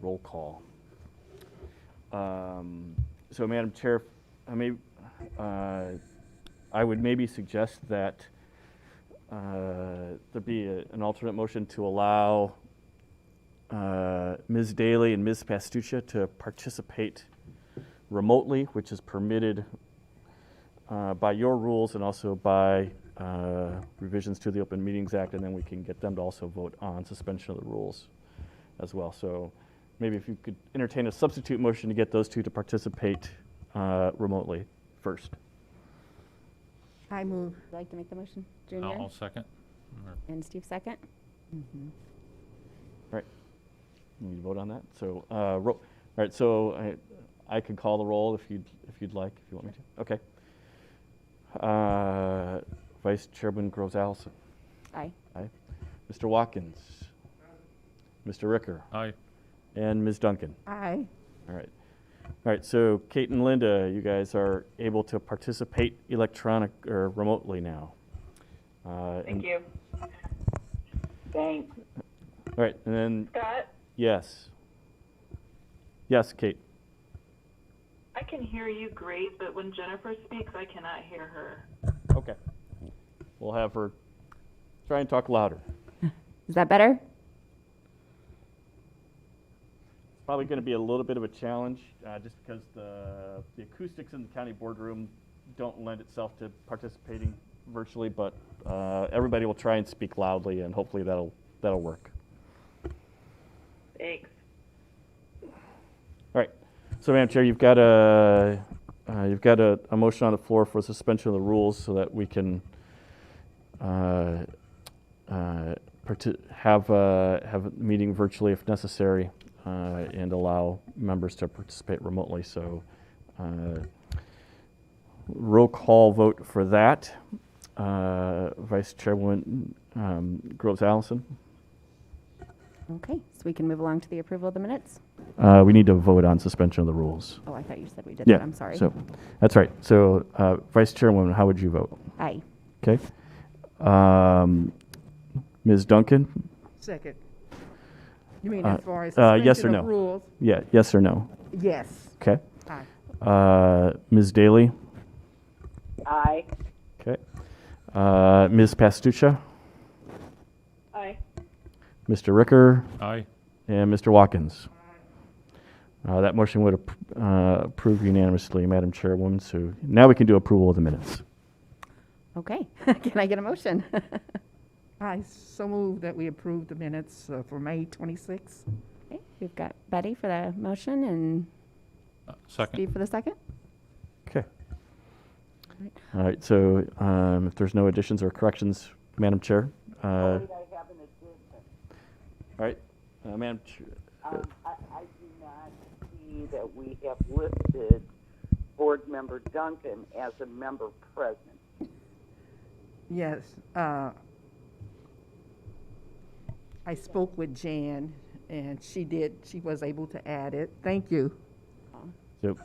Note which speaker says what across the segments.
Speaker 1: Roll call. So, Madam Chair, I would maybe suggest that there be an alternate motion to allow Ms. Daly and Ms. Pastucha to participate remotely, which is permitted by your rules and also by revisions to the Open Meetings Act, and then we can get them to also vote on suspension of the rules as well. So maybe if you could entertain a substitute motion to get those two to participate remotely first.
Speaker 2: I move.
Speaker 3: Would you like to make the motion, Junior?
Speaker 4: I'll second.
Speaker 3: And Steve second?
Speaker 2: Mhm.
Speaker 1: All right. You need to vote on that. So, all right. So I could call the roll if you'd like, if you want me to. Okay. Vice Chairman Groves Allison.
Speaker 3: Aye.
Speaker 1: Aye. Mr. Watkins. Mr. Ricker.
Speaker 4: Aye.
Speaker 1: And Ms. Duncan.
Speaker 2: Aye.
Speaker 1: All right. All right. So Kate and Linda, you guys are able to participate electronic or remotely now.
Speaker 5: Thank you. Thanks.
Speaker 1: All right. And then
Speaker 5: Scott,
Speaker 1: yes. Yes, Kate.
Speaker 5: I can hear you great, but when Jennifer speaks, I cannot hear her.
Speaker 1: Okay. We'll have her try and talk louder.
Speaker 3: Is that better?
Speaker 1: Probably going to be a little bit of a challenge, just because the acoustics in the county boardroom don't lend itself to participating virtually, but everybody will try and speak loudly, and hopefully that'll work.
Speaker 5: Thanks.
Speaker 1: All right. So, Madam Chair, you've got a motion on the floor for suspension of the rules so that we can have a meeting virtually if necessary. And allow members to participate remotely. So roll call vote for that. Vice Chairwoman Groves Allison.
Speaker 3: Okay, so we can move along to the approval of the minutes?
Speaker 1: We need to vote on suspension of the rules.
Speaker 3: Oh, I thought you said we did
Speaker 1: Yeah,
Speaker 3: that. I'm sorry.
Speaker 1: So that's right. So Vice Chairwoman, how would you vote?
Speaker 3: Aye.
Speaker 1: Okay. Ms. Duncan?
Speaker 2: Second. You mean as far as
Speaker 1: yes or
Speaker 2: suspension
Speaker 1: no?
Speaker 2: of rules?
Speaker 1: Yeah. Yes or no?
Speaker 2: Yes.
Speaker 1: Okay.
Speaker 2: Aye.
Speaker 1: Ms. Daly?
Speaker 5: Aye.
Speaker 1: Okay. Ms. Pastucha?
Speaker 5: Aye.
Speaker 1: Mr. Ricker?
Speaker 4: Aye.
Speaker 1: And Mr. Watkins? That motion would approve unanimously, Madam Chairwoman. So now we can do approval of the minutes.
Speaker 3: Okay, can I get a motion?
Speaker 2: I so move that we approve the minutes for May 26th.
Speaker 3: Okay, we've got Betty for the motion and
Speaker 4: Second.
Speaker 3: Steve for the second.
Speaker 1: Okay. All right. So if there's no additions or corrections, Madam Chair.
Speaker 5: I have an
Speaker 1: All right. Madam Chair.
Speaker 6: I do not see that we have listed Board Member Duncan as a member present.
Speaker 2: Yes. I spoke with Jan, and she was able to add it. Thank you.
Speaker 1: So,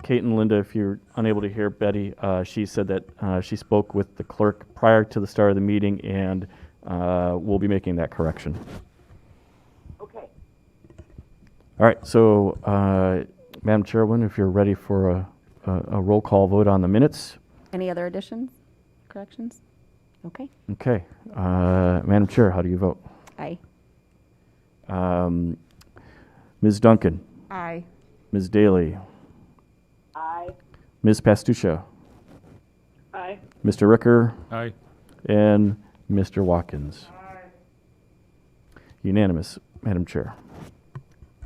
Speaker 1: Kate and Linda, if you're unable to hear Betty, she said that she spoke with the clerk prior to the start of the meeting, and we'll be making that correction.
Speaker 6: Okay.
Speaker 1: All right. So, Madam Chairwoman, if you're ready for a roll call vote on the minutes.
Speaker 3: Any other additions, corrections? Okay,
Speaker 1: Okay. Madam Chair, how do you vote?
Speaker 3: aye.
Speaker 1: Ms. Duncan,
Speaker 2: Aye.
Speaker 1: Ms. Daly,
Speaker 6: Aye.
Speaker 1: Ms. Pastucha,
Speaker 5: Aye.
Speaker 1: Mr. Ricker,
Speaker 4: Aye.
Speaker 1: and Mr. Watkins. Unanimous, Madam Chair.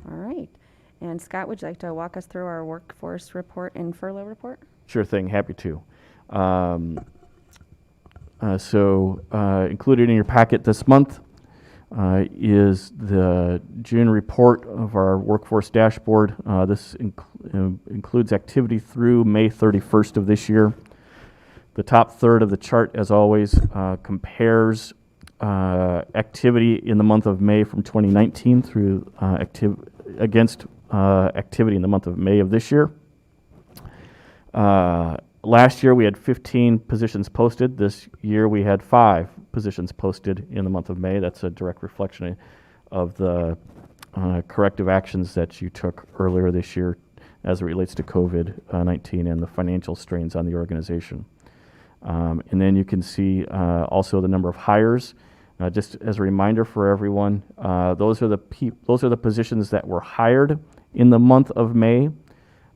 Speaker 3: All right. And Scott, would you like to walk us through our workforce report and furlough report?
Speaker 1: Sure thing, happy to. Included in your packet this month is the June report of our workforce dashboard. This includes activity through May 31st of this year. The top third of the chart, as always, compares activity in the month of May from 2019 through against activity in the month of May of this year. Last year we had 15 positions posted. This year we had 5 positions posted in the month of May. That's a direct reflection of the corrective actions that you took earlier this year as it relates to COVID-19 and the financial strains on the organization. And then you can see also the number of hires. Just as a reminder for everyone, those are the positions that were hired in the month of May.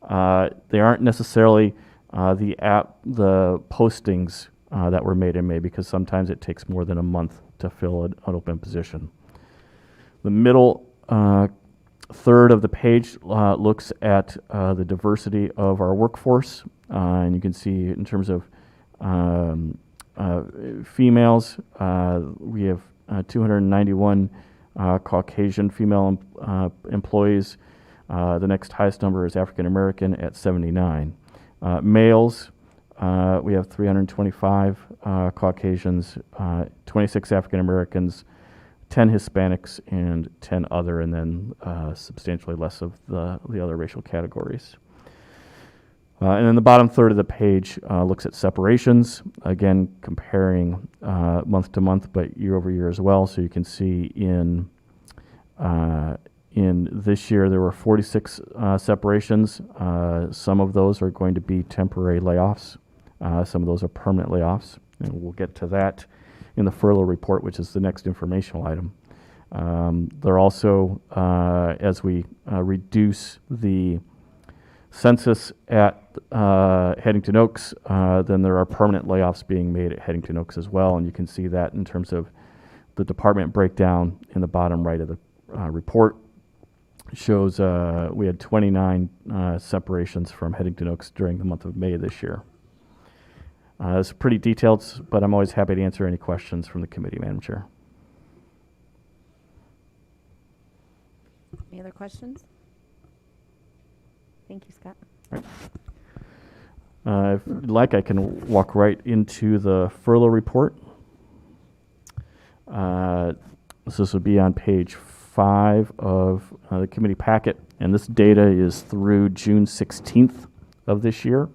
Speaker 1: They aren't necessarily the postings that were made in May, because sometimes it takes more than a month to fill an open position. The middle third of the page looks at the diversity of our workforce, and you can see in terms of females, we have 291 Caucasian female employees. The next highest number is African American at 79. Males, we have 325 Caucasians, 26 African Americans, 10 Hispanics, and 10 other, and then substantially less of the other racial categories. And then the bottom third of the page looks at separations, again comparing month to month, but year over year as well. So you can see in this year there were 46 separations. Some of those are going to be temporary layoffs. Some of those are permanent layoffs, and we'll get to that in the furlough report, which is the next informational item. There are also, as we reduce the census at Headington Oaks, then there are permanent layoffs being made at Headington Oaks as well, and you can see that in terms of the department breakdown in the bottom right of the report. It shows we had 29 separations from Headington Oaks during the month of May this year. It's pretty detailed, but I'm always happy to answer any questions from the committee, Madam Chair.
Speaker 3: Any other questions? Thank you, Scott.
Speaker 1: If you'd like, I can walk right into the furlough report. So this would be on page 5 of the committee packet, and this data is through June 16th of this year.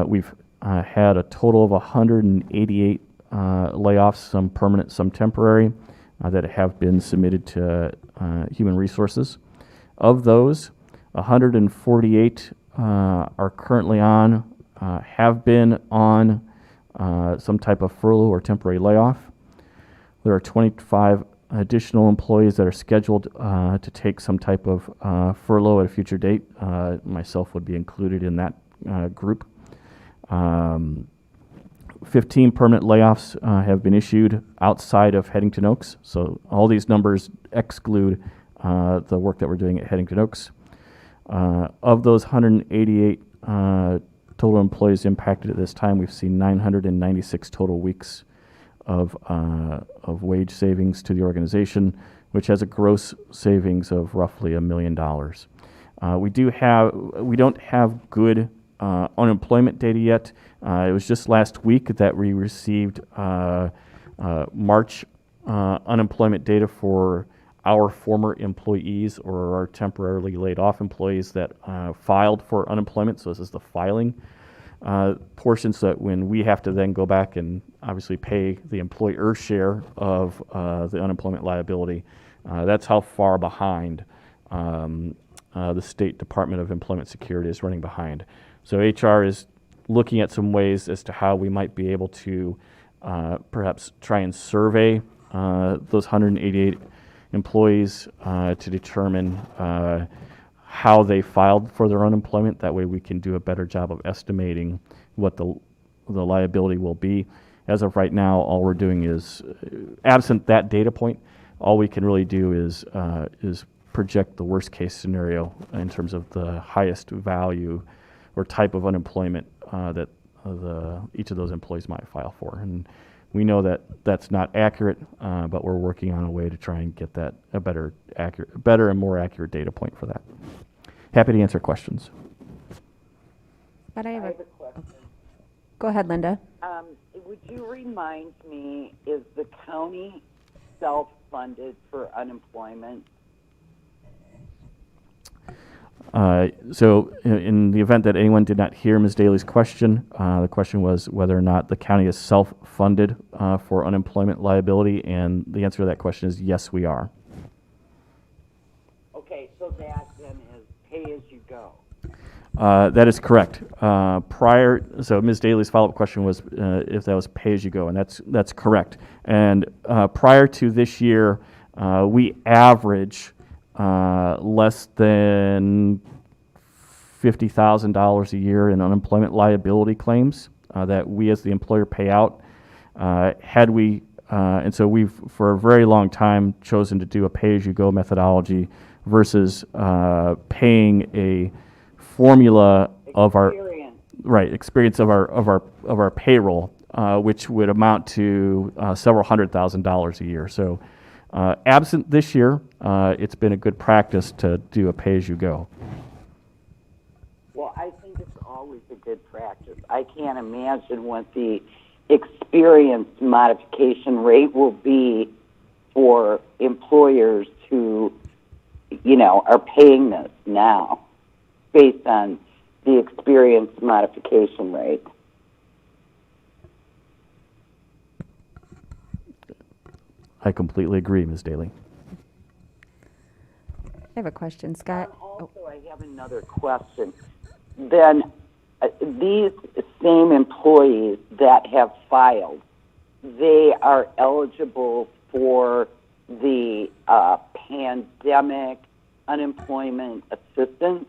Speaker 1: We've had a total of 188 layoffs, some permanent, some temporary, that have been submitted to Human Resources. Of those, 148 are currently on, have been on some type of furlough or temporary layoff. There are 25 additional employees that are scheduled to take some type of furlough at a future date. Myself would be included in that group. 15 permanent layoffs have been issued outside of Headington Oaks. So all these numbers exclude the work that we're doing at Headington Oaks. Of those 188 total employees impacted at this time, we've seen 996 total weeks of wage savings to the organization, which has a gross savings of roughly $1 million. We don't have good unemployment data yet. It was just last week that we received March unemployment data for our former employees or our temporarily laid off employees that filed for unemployment. So this is the filing portion, so that when we have to then go back and obviously pay the employer share of the unemployment liability, that's how far behind the State Department of Employment Security is running behind. So HR is looking at some ways as to how we might be able to perhaps try and survey those 188 employees to determine how they filed for their unemployment. That way we can do a better job of estimating what the liability will be. As of right now, all we're doing is, absent that data point, all we can really do is project the worst case scenario in terms of the highest value or type of unemployment that each of those employees might file for. And we know that that's not accurate, but we're working on a way to try and get that a better and more accurate data point for that. Happy to answer questions.
Speaker 3: But I have
Speaker 6: a question.
Speaker 3: Go ahead, Linda.
Speaker 6: Would you remind me, is the county self-funded for unemployment?
Speaker 1: So in the event that anyone did not hear Ms. Daly's question, the question was whether or not the county is self-funded for unemployment liability, and the answer to that question is yes, we are.
Speaker 6: Okay, so that then is pay as you go.
Speaker 1: That is correct. So Ms. Daly's follow-up question was if that was pay-as-you-go, and that's correct. And prior to this year, we average less than $50,000 a year in unemployment liability claims that we as the employer pay out. And so we've, for a very long time, chosen to do a pay-as-you-go methodology versus paying a formula of our experience of our payroll, which would amount to several $100,000 a year. So, absent this year, it's been a good practice to do a pay-as-you-go.
Speaker 6: Well, I think it's always a good practice. I can't imagine what the experience modification rate will be for employers who, are paying this now based on the experience modification rate.
Speaker 1: I completely agree, Ms. Daly.
Speaker 3: I have a question, Scott.
Speaker 6: Also, I have another question. Then these same employees that have filed, they are eligible for the pandemic unemployment assistance?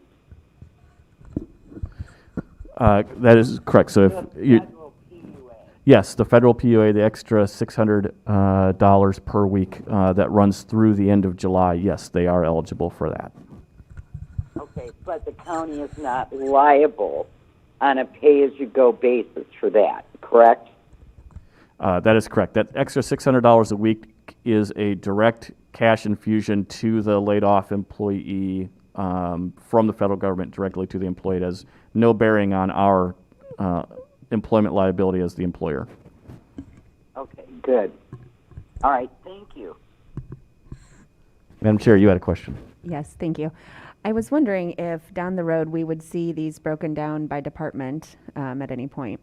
Speaker 1: That is correct. So if you,
Speaker 6: Federal PUA.
Speaker 1: yes, the federal PUA, the extra $600 per week that runs through the end of July, yes, they are eligible for that.
Speaker 6: Okay, but the county is not liable on a pay-as-you-go basis for that, correct?
Speaker 1: That is correct. That extra $600 a week is a direct cash infusion to the laid-off employee from the federal government directly to the employee. It has no bearing on our employment liability as the employer.
Speaker 6: Okay, good. All right, thank you.
Speaker 1: Madam Chair, you had a question.
Speaker 3: Yes, thank you. I was wondering if down the road we would see these broken down by department at any point.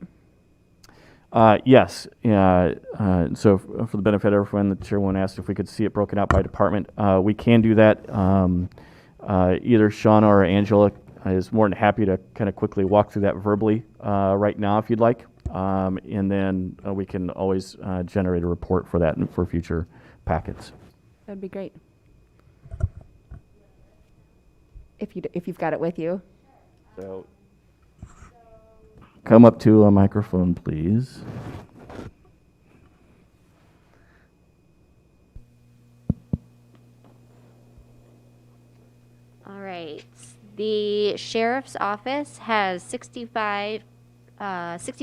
Speaker 1: Yes. So for the benefit of everyone, the chairwoman asked if we could see it broken out by department. We can do that. Either Shauna or Angela is more than happy to kind of quickly walk through that verbally right now if you'd like. And then we can always generate a report for that and for future packets.
Speaker 3: That would be great. If you've got it with you.
Speaker 1: So come up to a microphone, please.
Speaker 4: All right. The sheriff's office has 65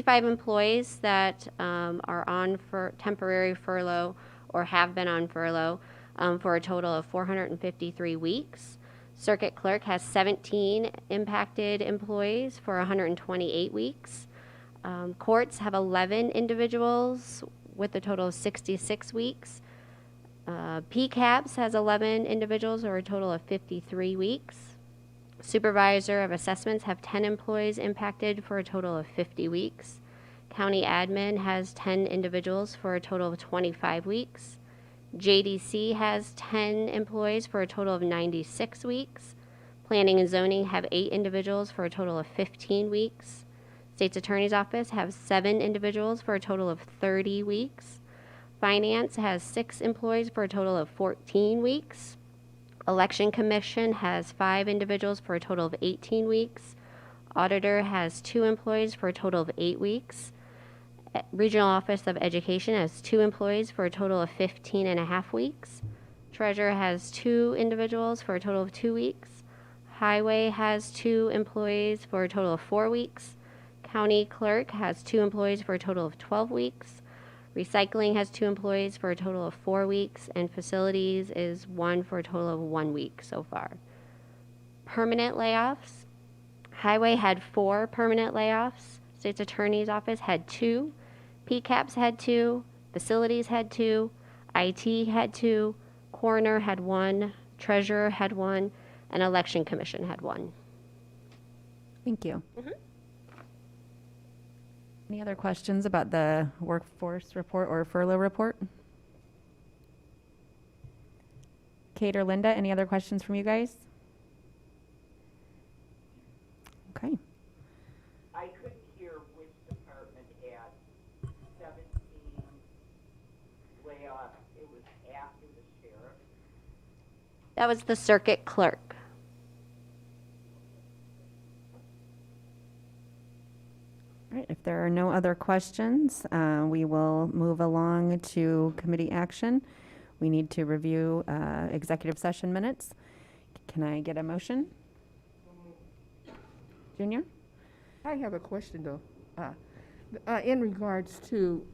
Speaker 4: employees that are on for temporary furlough or have been on furlough for a total of 453 weeks. Circuit clerk has 17 impacted employees for 128 weeks. Courts have 11 individuals with a total of 66 weeks. PCAPS has 11 individuals or a total of 53 weeks. Supervisor of assessments have 10 employees impacted for a total of 50 weeks. County admin has 10 individuals for a total of 25 weeks. JDC has 10 employees for a total of 96 weeks. Planning and zoning have 8 individuals for a total of 15 weeks. State's Attorney's Office has 7 individuals for a total of 30 weeks. Finance has 6 employees for a total of 14 weeks. Election Commission has 5 individuals for a total of 18 weeks. Auditor has 2 employees for a total of 8 weeks. Regional Office of Education has 2 employees for a total of 15 and a half weeks. Treasurer has 2 individuals for a total of 2 weeks. Highway has 2 employees for a total of 4 weeks. County Clerk has 2 employees for a total of 12 weeks. Recycling has 2 employees for a total of 4 weeks. And Facilities is 1 for a total of 1 week so far. Permanent layoffs. Highway had 4 permanent layoffs. State's Attorney's Office had 2. PCAPS had 2. Facilities had 2. IT had 2. Coroner had 1. Treasurer had 1. And Election Commission had 1.
Speaker 3: Thank you. Any other questions about the workforce report or furlough report? Kate or Linda, any other questions from you guys? Okay.
Speaker 6: I couldn't hear which department had 17 layoffs. It was after the sheriff.
Speaker 4: That was the circuit clerk.
Speaker 3: All right, if there are no other questions, we will move along to committee action. We need to review executive session minutes. Can I get a motion? Junior?
Speaker 2: I have a question though. In regards to,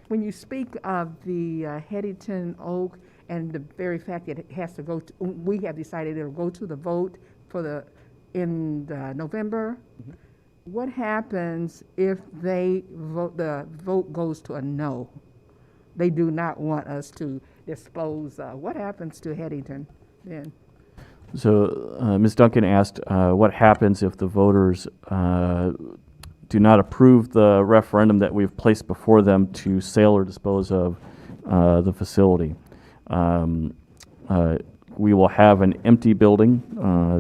Speaker 2: when you speak of the Headington Oak and the very fact that it has to go to, we have decided it'll go to the vote for in November. What happens if the vote goes to a no? They do not want us to dispose. What happens to Headington then?
Speaker 1: So Ms. Duncan asked what happens if the voters do not approve the referendum that we've placed before them to sell or dispose of the facility. We will have an empty building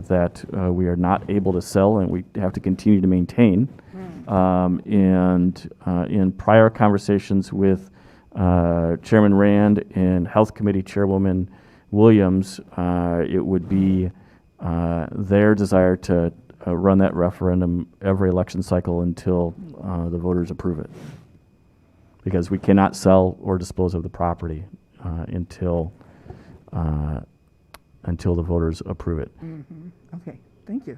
Speaker 1: that we are not able to sell and we have to continue to maintain. And in prior conversations with Chairman Rand and Health Committee Chairwoman Williams, it would be their desire to run that referendum every election cycle until the voters approve it. Because we cannot sell or dispose of the property until the voters approve it.
Speaker 2: Okay, thank you.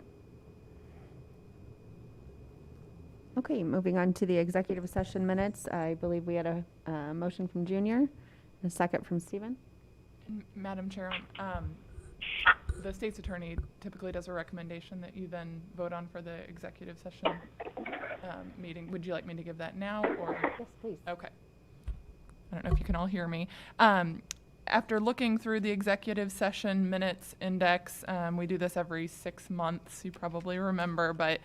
Speaker 3: Okay, moving on to the executive session minutes. I believe we had a motion from Junior, and a second from Stephen.
Speaker 7: Madam Chair, the state's attorney typically does a recommendation that you then vote on for the executive session meeting. Would you like me to give that now, or?
Speaker 3: Yes, please.
Speaker 7: Okay. I don't know if you can all hear me. After looking through the executive session minutes index, we do this every 6 months, you probably remember, but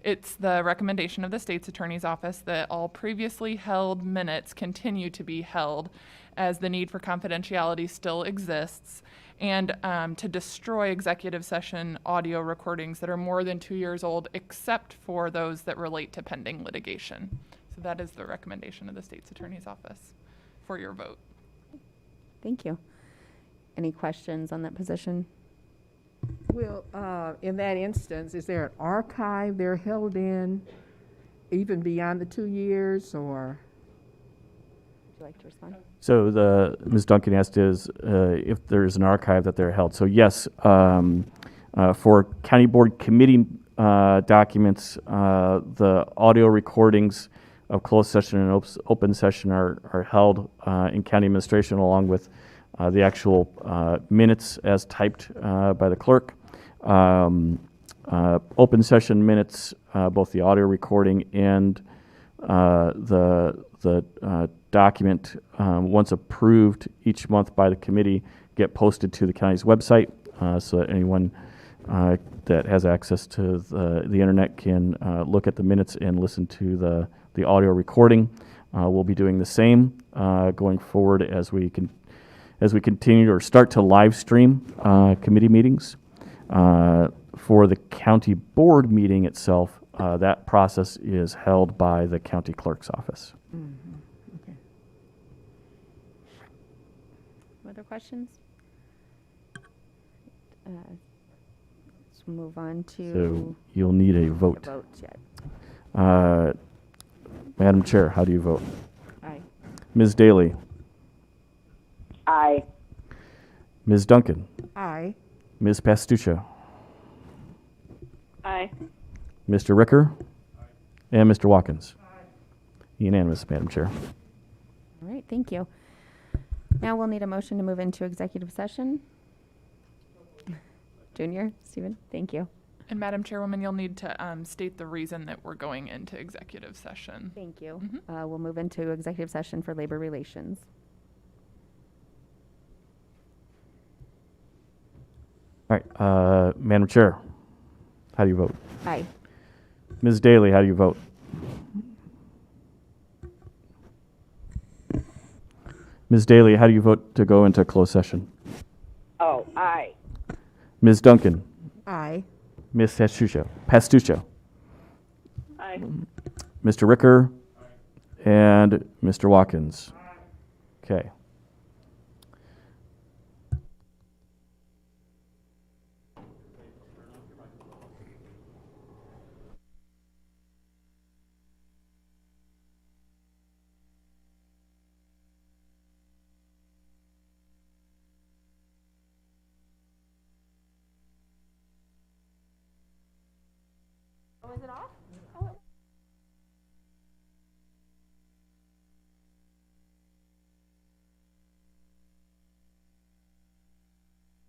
Speaker 7: it's the recommendation of the state's attorney's office that all previously held minutes continue to be held as the need for confidentiality still exists, and to destroy executive session audio recordings that are more than 2 years old, except for those that relate to pending litigation. So that is the recommendation of the state's attorney's office for your vote.
Speaker 3: Thank you. Any questions on that position?
Speaker 2: Well, in that instance, is there an archive they're held in even beyond the 2 years, or?
Speaker 3: Would you like to respond?
Speaker 1: So Ms. Duncan asked is if there's an archive that they're held. So yes, for county board committee documents, the audio recordings of closed session and open session are held in county administration along with the actual minutes as typed by the clerk. Open session minutes, both the audio recording and the document, once approved each month by the committee, get posted to the county's website so that anyone that has access to the internet can look at the minutes and listen to the audio recording. We'll be doing the same going forward as we continue or start to live stream committee meetings. For the county board meeting itself, that process is held by the county clerk's office.
Speaker 2: Okay.
Speaker 3: Other questions? Let's move on to
Speaker 1: So you'll need a
Speaker 3: the
Speaker 1: vote.
Speaker 3: vote yet.
Speaker 1: Madam Chair, how do you vote?
Speaker 3: Aye.
Speaker 1: Ms. Daly,
Speaker 6: Aye.
Speaker 1: Ms. Duncan,
Speaker 2: Aye.
Speaker 1: Ms. Pastucha,
Speaker 5: Aye.
Speaker 1: Mr. Ricker, and Mr. Watkins. Unanimous, Madam Chair.
Speaker 3: All right, thank you. Now we'll need a motion to move into executive session. Junior, Stephen, thank you.
Speaker 7: And Madam Chairwoman, you'll need to state the reason that we're going into executive session.
Speaker 3: Thank you.
Speaker 7: Mhm.
Speaker 3: We'll move into executive session for labor relations.
Speaker 1: All right, Madam Chair, how do you vote?
Speaker 3: Aye.
Speaker 1: Ms. Daly, how do you vote? Ms. Daly, how do you vote to go into closed session?
Speaker 6: Oh, aye.
Speaker 1: Ms. Duncan?
Speaker 2: Aye.
Speaker 1: Ms. Pastucho?
Speaker 5: Aye.
Speaker 1: Mr. Ricker? And Mr. Watkins? Okay.